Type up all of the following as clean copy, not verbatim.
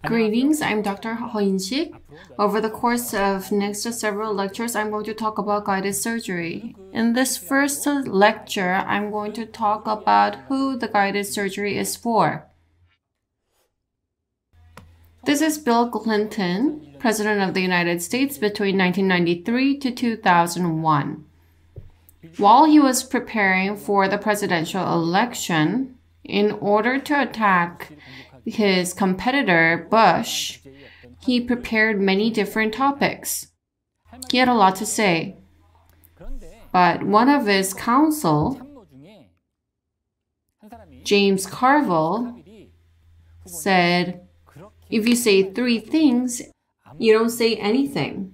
Greetings, I'm Dr. Hoinshik. Over the course of next several lectures, I'm going to talk about guided surgery. In this first lecture, I'm going to talk about who the guided surgery is for. This is Bill Clinton, President of the United States between 1993 to 2001. While he was preparing for the presidential election, in order to attack his competitor, Bush, he prepared many different topics. He had a lot to say. But one of his counsel, James Carville, said, if you say three things, you don't say anything.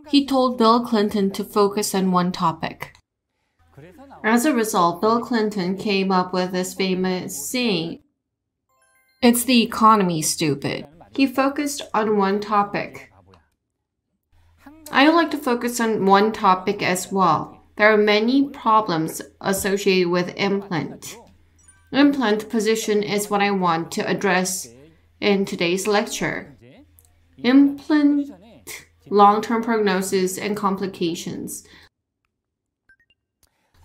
He told Bill Clinton to focus on one topic. As a result, Bill Clinton came up with this famous saying, "It's the economy, stupid." He focused on one topic. I would like to focus on one topic as well. There are many problems associated with implant. Implant position is what I want to address in today's lecture. Implant, long-term prognosis and complications.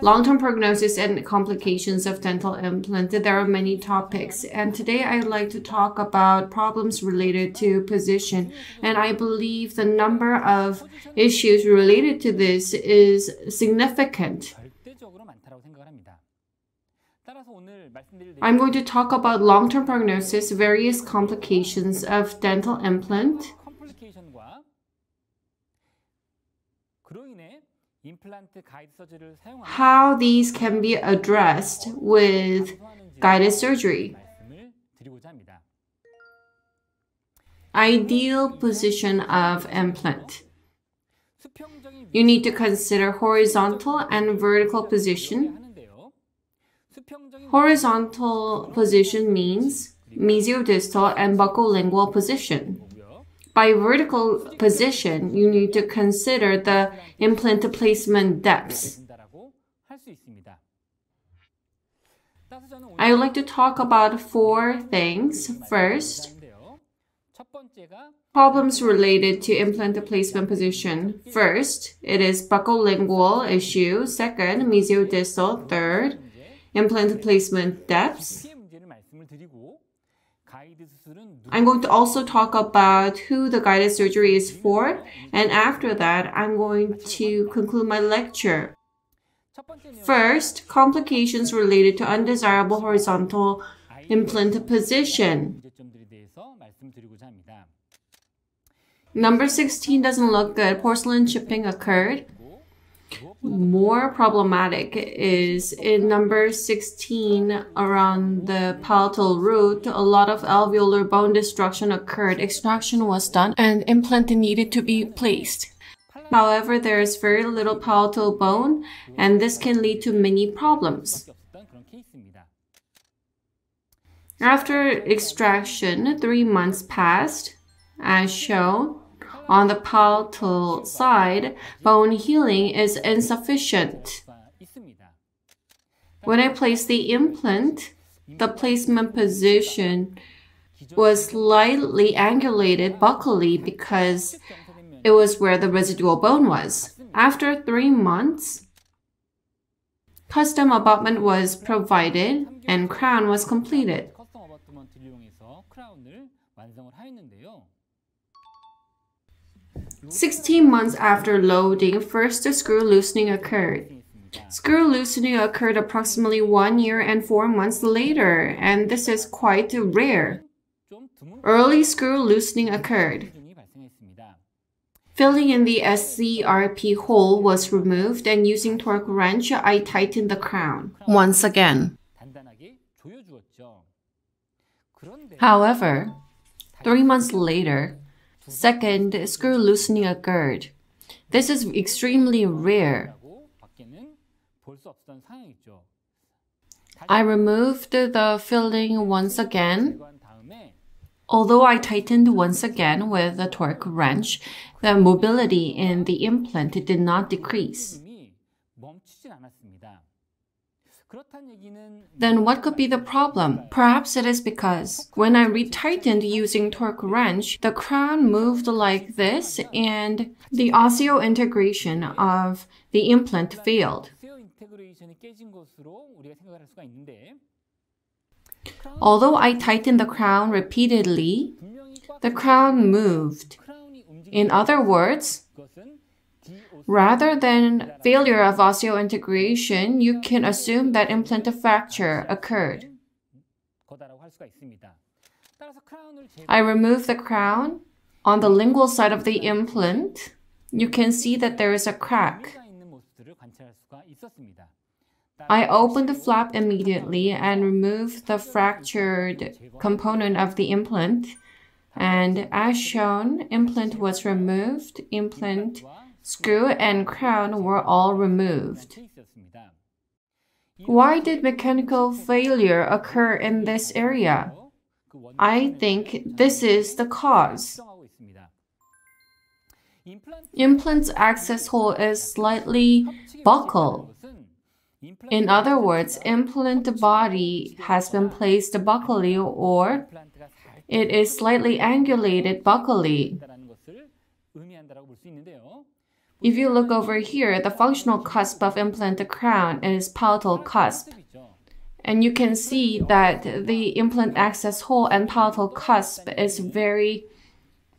Long-term prognosis and complications of dental implant. There are many topics, and today I'd like to talk about problems related to position, and I believe the number of issues related to this is significant. I'm going to talk about long-term prognosis, various complications of dental implant, how these can be addressed with guided surgery. Ideal position of implant. You need to consider horizontal and vertical position. Horizontal position means mesiodistal and buccolingual position. By vertical position, you need to consider the implant placement depths. I would like to talk about four things. First, problems related to implant placement position. First, it is buccolingual issue. Second, mesiodistal. Third, implant placement depths. I'm going to also talk about who the guided surgery is for, and after that, I'm going to conclude my lecture. First, complications related to undesirable horizontal implant position. Number 16 doesn't look good. Porcelain chipping occurred. More problematic is in number 16 around the palatal root, a lot of alveolar bone destruction occurred. Extraction was done and implant needed to be placed. However, there is very little palatal bone and this can lead to many problems. After extraction, 3 months passed, as shown. On the palatal side, bone healing is insufficient. When I placed the implant, the placement position was slightly angulated buccally because it was where the residual bone was. After 3 months, custom abutment was provided and crown was completed. 16 months after loading, first screw loosening occurred. Screw loosening occurred approximately 1 year and 4 months later, and this is quite rare. Early screw loosening occurred. Filling in the SCRP hole was removed, and using torque wrench, I tightened the crown once again. However, 3 months later, second screw loosening occurred. This is extremely rare. I removed the filling once again. Although I tightened once again with the torque wrench, the mobility in the implant did not decrease. Then what could be the problem? Perhaps it is because when I retightened using torque wrench, the crown moved like this and the osseointegration of the implant failed. Although I tightened the crown repeatedly, the crown moved. In other words, rather than failure of osseointegration, you can assume that implant fracture occurred. I removed the crown. On the lingual side of the implant, you can see that there is a crack. I opened the flap immediately and removed the fractured component of the implant. And as shown, implant was removed, implant, screw, and crown were all removed. Why did mechanical failure occur in this area? I think this is the cause. Implant's access hole is slightly buccal. In other words, implant body has been placed buccally or it is slightly angulated buccally. If you look over here, the functional cusp of implant crown is palatal cusp. And you can see that the implant access hole and palatal cusp is very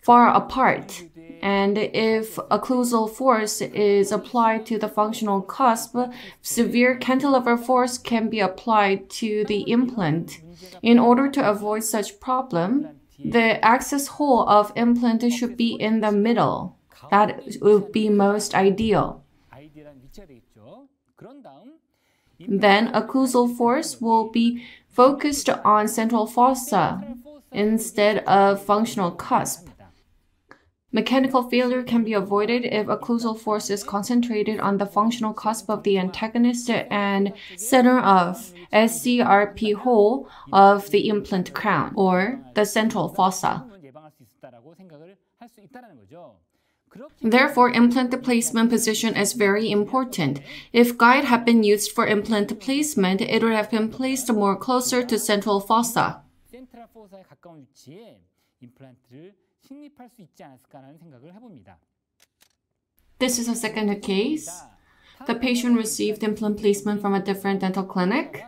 far apart. And if occlusal force is applied to the functional cusp, severe cantilever force can be applied to the implant. In order to avoid such problem, the access hole of implant should be in the middle. That would be most ideal. Then occlusal force will be focused on central fossa instead of functional cusp. Mechanical failure can be avoided if occlusal force is concentrated on the functional cusp of the antagonist and center of SCRP hole of the implant crown, or the central fossa. Therefore, implant placement position is very important. If guide had been used for implant placement, it would have been placed more closer to central fossa. This is a second case. The patient received implant placement from a different dental clinic.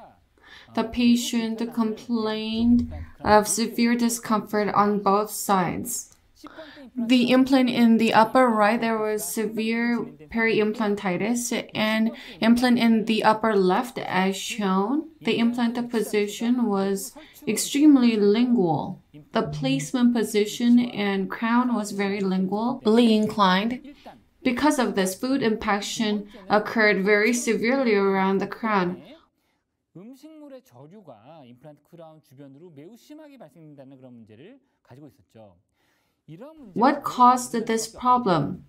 The patient complained of severe discomfort on both sides. The implant in the upper right, there was severe peri-implantitis, and implant in the upper left, as shown, the implant position was extremely lingual. The placement position and crown was very lingually inclined. Because of this, food impaction occurred very severely around the crown. What caused this problem?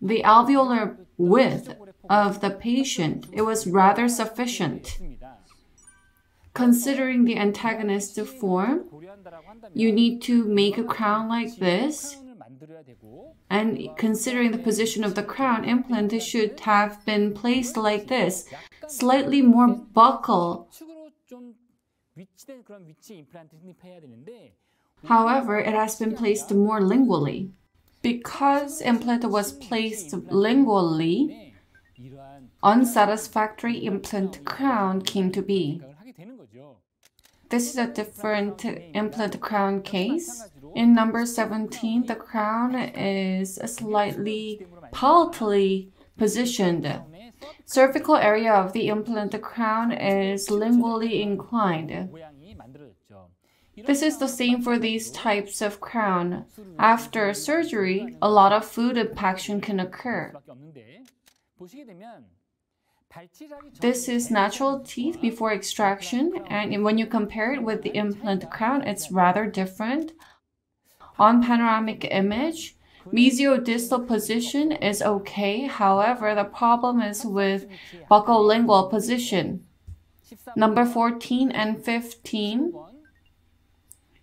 The alveolar width of the patient, it was rather sufficient. Considering the antagonist form, you need to make a crown like this. And considering the position of the crown, implant should have been placed like this, slightly more buccal. However, it has been placed more lingually. Because implant was placed lingually, unsatisfactory implant crown came to be. This is a different implant crown case. In number 17, the crown is slightly palatally positioned. Cervical area of the implant crown is lingually inclined. This is the same for these types of crown. After surgery, a lot of food impaction can occur. This is natural teeth before extraction, and when you compare it with the implant crown, it's rather different. On panoramic image, mesiodistal position is okay. However, the problem is with buccolingual position. Number 14 and 15,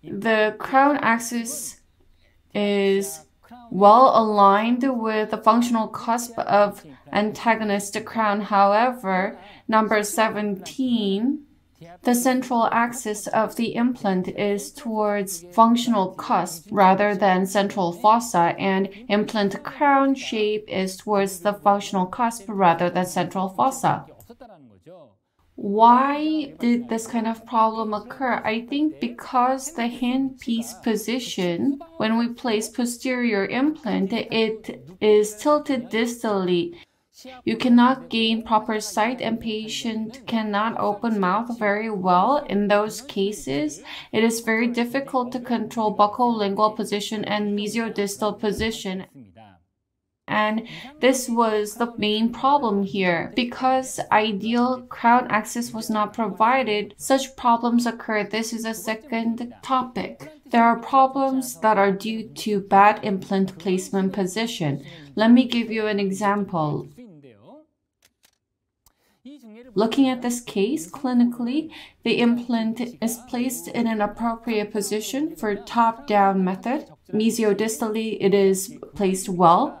the crown axis is well aligned with the functional cusp of antagonist crown. However, number 17, the central axis of the implant is towards functional cusp rather than central fossa, and implant crown shape is towards the functional cusp rather than central fossa. Why did this kind of problem occur? I think because the handpiece position, when we place posterior implant, it is tilted distally. You cannot gain proper sight and patient cannot open mouth very well. In those cases, it is very difficult to control buccolingual position and mesiodistal position. And this was the main problem here. Because ideal crown axis was not provided, such problems occur. This is a second topic. There are problems that are due to bad implant placement position. Let me give you an example. Looking at this case, clinically, the implant is placed in an appropriate position for top-down method. Mesiodistally, it is placed well.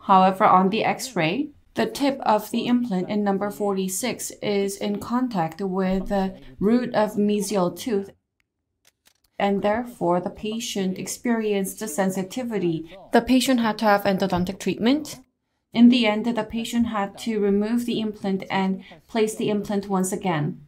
However, on the X-ray, the tip of the implant in number 46 is in contact with the root of mesial tooth, and therefore the patient experienced the sensitivity. The patient had to have endodontic treatment. In the end, the patient had to remove the implant and place the implant once again.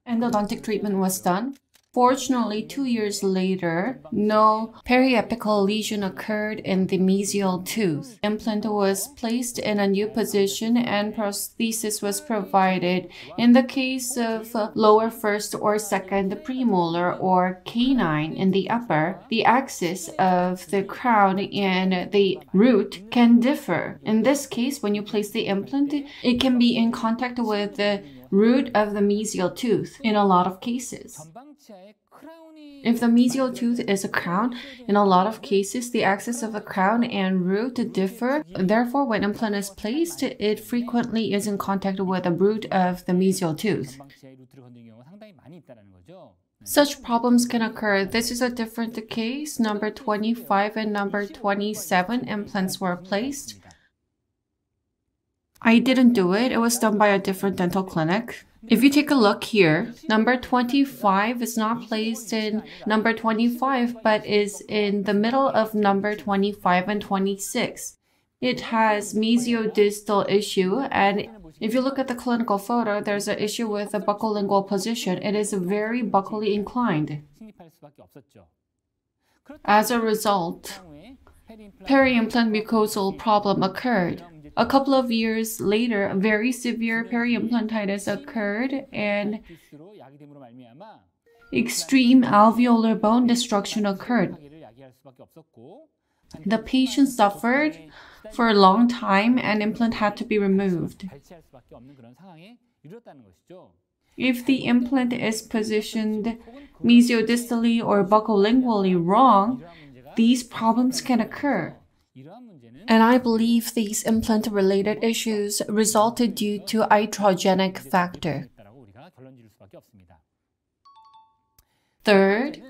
Endodontic treatment was done. Fortunately, 2 years later, no periapical lesion occurred in the mesial tooth. Implant was placed in a new position and prosthesis was provided. In the case of lower first or second premolar or canine in the upper, the axis of the crown and the root can differ. In this case, when you place the implant, it can be in contact with the root of the mesial tooth in a lot of cases. If the mesial tooth is a crown, in a lot of cases, the axis of the crown and root differ. Therefore, when implant is placed, it frequently is in contact with the root of the mesial tooth. Such problems can occur. This is a different case. Number 25 and number 27 implants were placed. I didn't do it. It was done by a different dental clinic. If you take a look here, number 25 is not placed in number 25, but is in the middle of number 25 and 26. It has mesiodistal issue, and if you look at the clinical photo, there's an issue with the buccolingual position. It is very buccally inclined. As a result, peri-implant mucosal problem occurred. A couple of years later, a very severe peri-implantitis occurred and extreme alveolar bone destruction occurred. The patient suffered for a long time and implant had to be removed. If the implant is positioned mesiodistally or buccolingually wrong, these problems can occur. And I believe these implant-related issues resulted due to iatrogenic factor. Third,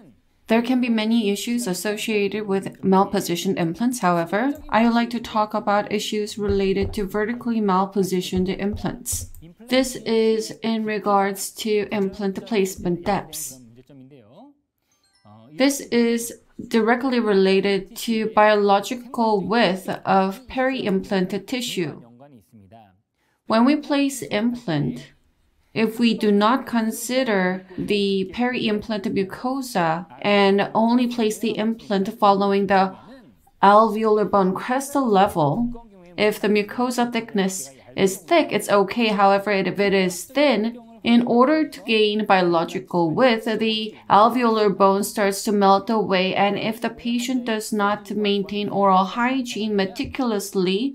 there can be many issues associated with malpositioned implants. However, I would like to talk about issues related to vertically malpositioned implants. This is in regards to implant placement depths. This is directly related to biological width of peri-implant tissue. When we place implant, if we do not consider the peri-implant mucosa and only place the implant following the alveolar bone crestal level, if the mucosa thickness is thick, it's okay. However, if it is thin, in order to gain biological width, the alveolar bone starts to melt away, and if the patient does not maintain oral hygiene meticulously,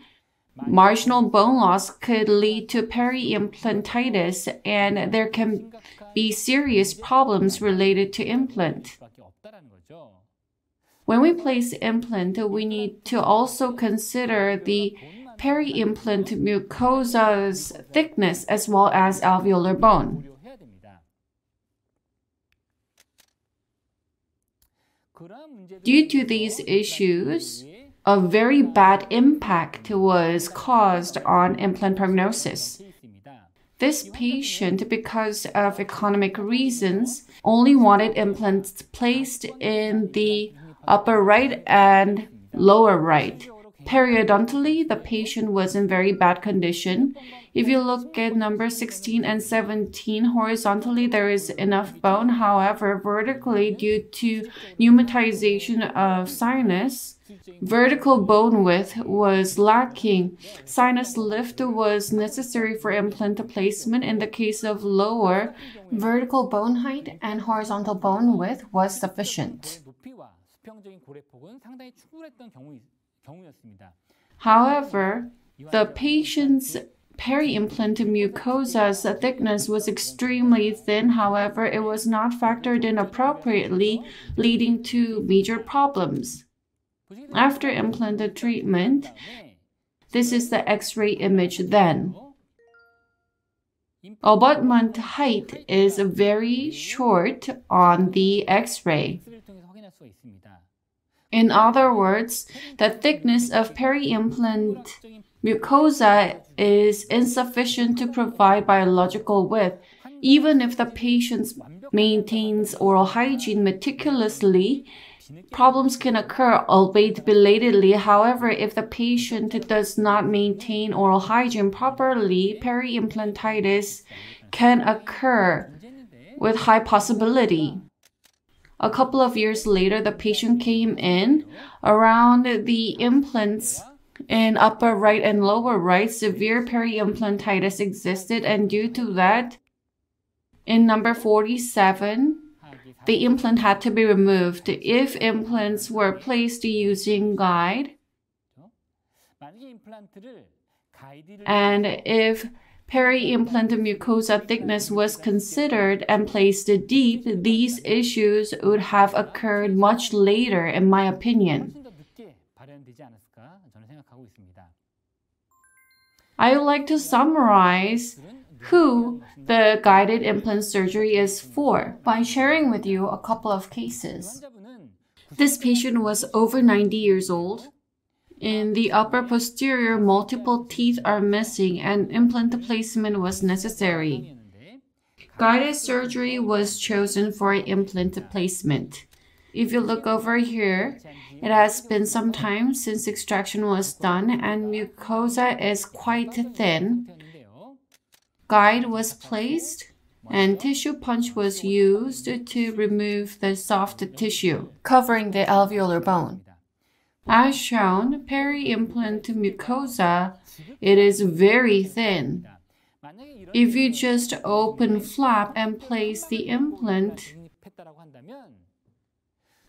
marginal bone loss could lead to peri-implantitis, and there can be serious problems related to implant. When we place implant, we need to also consider the peri-implant mucosa's thickness as well as alveolar bone. Due to these issues, a very bad impact was caused on implant prognosis. This patient, because of economic reasons, only wanted implants placed in the upper right and lower right. Periodontally, the patient was in very bad condition. If you look at number 16 and 17, horizontally there is enough bone. However, vertically, due to pneumatization of sinus, vertical bone width was lacking. Sinus lift was necessary for implant placement. In the case of lower, vertical bone height and horizontal bone width was sufficient. However, the patient's peri-implant mucosa's thickness was extremely thin. However, it was not factored in appropriately, leading to major problems. After implant treatment, this is the X-ray image then. Abutment height is very short on the X-ray. In other words, the thickness of peri-implant mucosa is insufficient to provide biological width. Even if the patient maintains oral hygiene meticulously, problems can occur, albeit belatedly. However, if the patient does not maintain oral hygiene properly, peri-implantitis can occur with high possibility. A couple of years later, the patient came in. Around the implants in upper right and lower right, severe peri-implantitis existed, and due to that, in number 47, the implant had to be removed. If implants were placed using guide, and if peri-implant mucosa thickness was considered and placed deep, these issues would have occurred much later, in my opinion. I would like to summarize who the guided implant surgery is for by sharing with you a couple of cases. This patient was over 90 years old. In the upper posterior, multiple teeth are missing and implant placement was necessary. Guided surgery was chosen for implant placement. If you look over here, it has been some time since extraction was done and mucosa is quite thin. Guide was placed and tissue punch was used to remove the soft tissue covering the alveolar bone. As shown, peri-implant mucosa, it is very thin. If you just open flap and place the implant,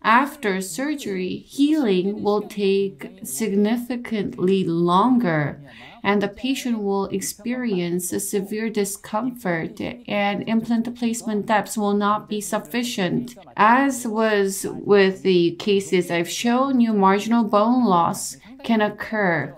after surgery, healing will take significantly longer, and the patient will experience a severe discomfort, and implant placement depths will not be sufficient. As was with the cases I've shown you, marginal bone loss can occur.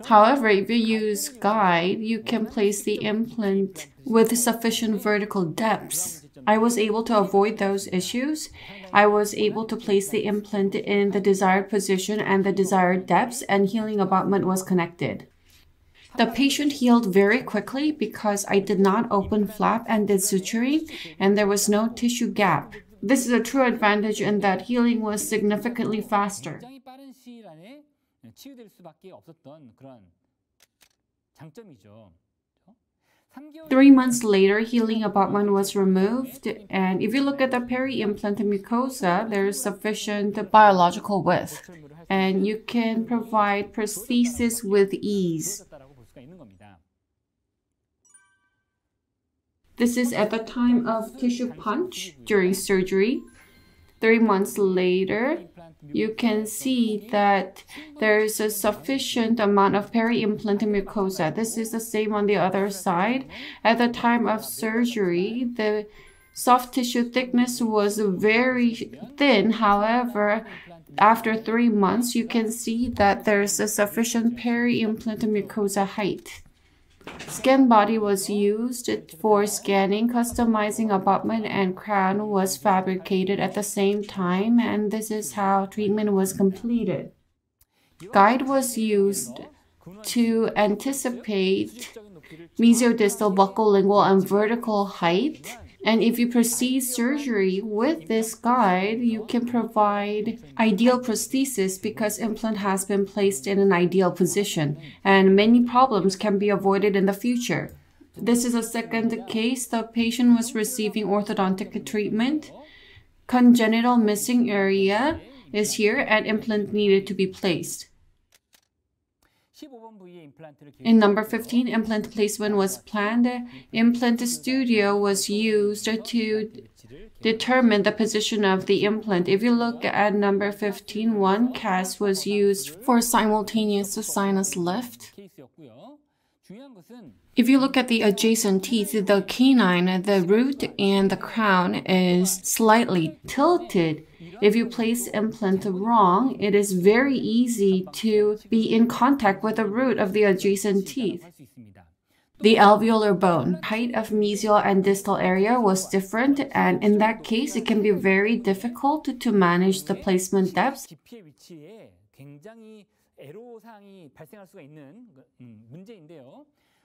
However, if you use guide, you can place the implant with sufficient vertical depths. I was able to avoid those issues. I was able to place the implant in the desired position and the desired depths, and healing abutment was connected. The patient healed very quickly because I did not open flap and did suturing, and there was no tissue gap. This is a true advantage in that healing was significantly faster. 3 months later, healing abutment was removed, and if you look at the peri-implant mucosa, there is sufficient biological width, and you can provide prosthesis with ease. This is at the time of tissue punch during surgery. 3 months later, you can see that there is a sufficient amount of peri-implant mucosa. This is the same on the other side. At the time of surgery, the soft tissue thickness was very thin. However, after 3 months, you can see that there's a sufficient peri-implant mucosa height. Scan body was used for scanning, customizing abutment and crown was fabricated at the same time, and this is how treatment was completed. Guide was used to anticipate mesiodistal, buccolingual, and vertical height. And if you proceed surgery with this guide, you can provide ideal prosthesis because implant has been placed in an ideal position, and many problems can be avoided in the future. This is a second case. The patient was receiving orthodontic treatment. Congenital missing area is here, and implant needed to be placed. In number 15, implant placement was planned. Implant studio was used to determine the position of the implant. If you look at number 15, one cast was used for simultaneous sinus lift. If you look at the adjacent teeth, the canine, the root, and the crown is slightly tilted. If you place implant wrong, it is very easy to be in contact with the root of the adjacent teeth. The alveolar bone, height of mesial and distal area was different, and in that case, it can be very difficult to manage the placement depth.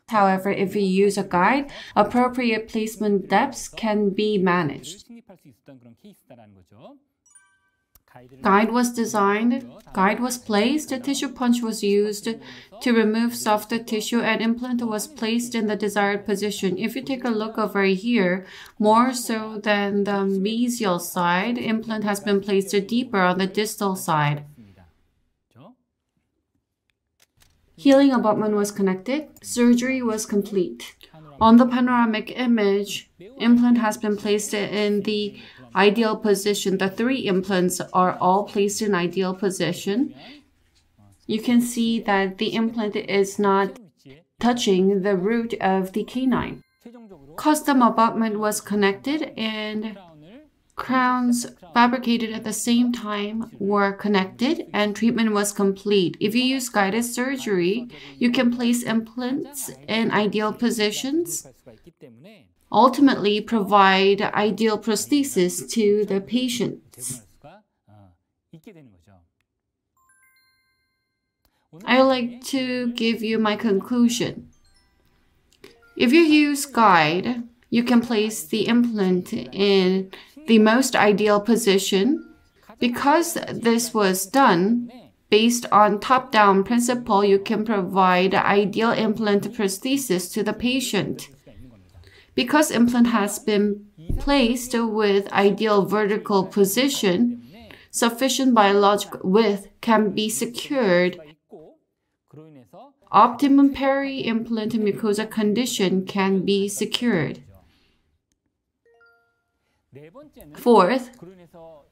However, if you use a guide, appropriate placement depths can be managed. Guide was designed, guide was placed, a tissue punch was used to remove soft tissue, and implant was placed in the desired position. If you take a look over here, more so than the mesial side, implant has been placed deeper on the distal side. Healing abutment was connected. Surgery was complete. On the panoramic image, implant has been placed in the ideal position. The three implants are all placed in ideal position. You can see that the implant is not touching the root of the canine. Custom abutment was connected, and crowns fabricated at the same time were connected, and treatment was complete. If you use guided surgery, you can place implants in ideal positions, ultimately provide ideal prosthesis to the patients. I would like to give you my conclusion. If you use guide, you can place the implant in the most ideal position. Because this was done based on top-down principle, you can provide ideal implant prosthesis to the patient. Because implant has been placed with ideal vertical position, sufficient biological width can be secured. Optimum peri-implant mucosa condition can be secured. Fourth,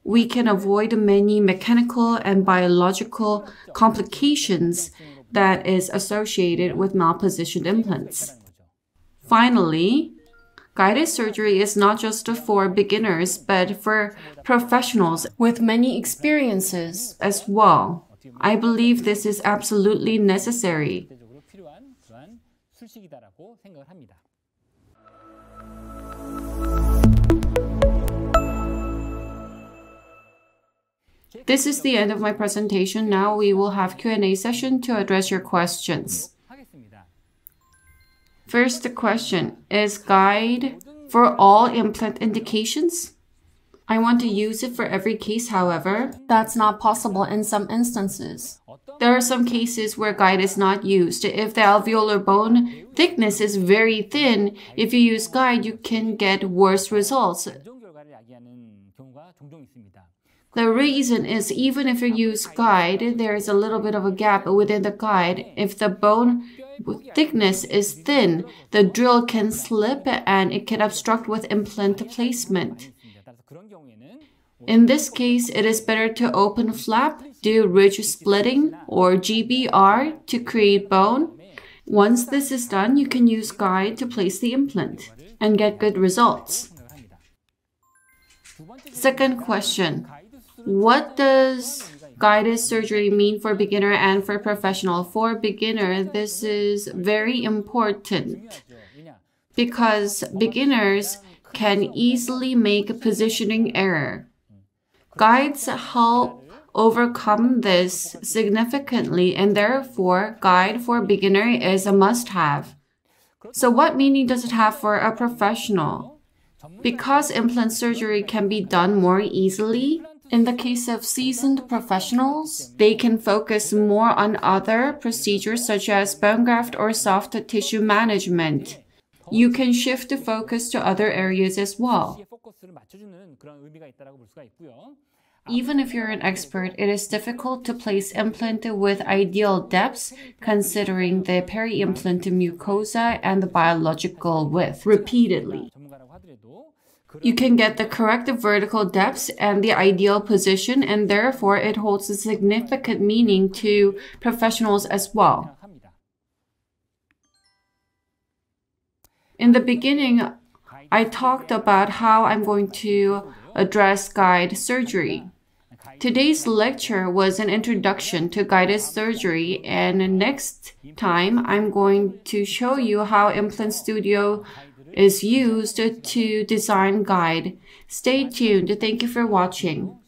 we can avoid many mechanical and biological complications that is associated with malpositioned implants. Finally, guided surgery is not just for beginners, but for professionals with many experiences as well. I believe this is absolutely necessary. This is the end of my presentation. Now we will have Q&A session to address your questions. First question, is guide for all implant indications? I want to use it for every case, however, that's not possible in some instances. There are some cases where guide is not used. If the alveolar bone thickness is very thin, if you use guide, you can get worse results. The reason is even if you use guide, there is a little bit of a gap within the guide. If the bone thickness is thin, the drill can slip and it can obstruct with implant placement. In this case, it is better to open flap, do ridge splitting or GBR to create bone. Once this is done, you can use guide to place the implant and get good results. Second question, what does guided surgery mean for beginner and for professional? For beginner, this is very important because beginners can easily make a positioning error. Guides help overcome this significantly, and therefore, guide for beginner is a must-have. So what meaning does it have for a professional? Because implant surgery can be done more easily, in the case of seasoned professionals, they can focus more on other procedures such as bone graft or soft tissue management. You can shift the focus to other areas as well. Even if you're an expert, it is difficult to place implant with ideal depths considering the peri-implant mucosa and the biological width repeatedly. You can get the correct vertical depths and the ideal position, and therefore it holds a significant meaning to professionals as well. In the beginning, I talked about how I'm going to address guide surgery. Today's lecture was an introduction to guided surgery, and next time I'm going to show you how Implant Studio is used to design guide. Stay tuned. Thank you for watching.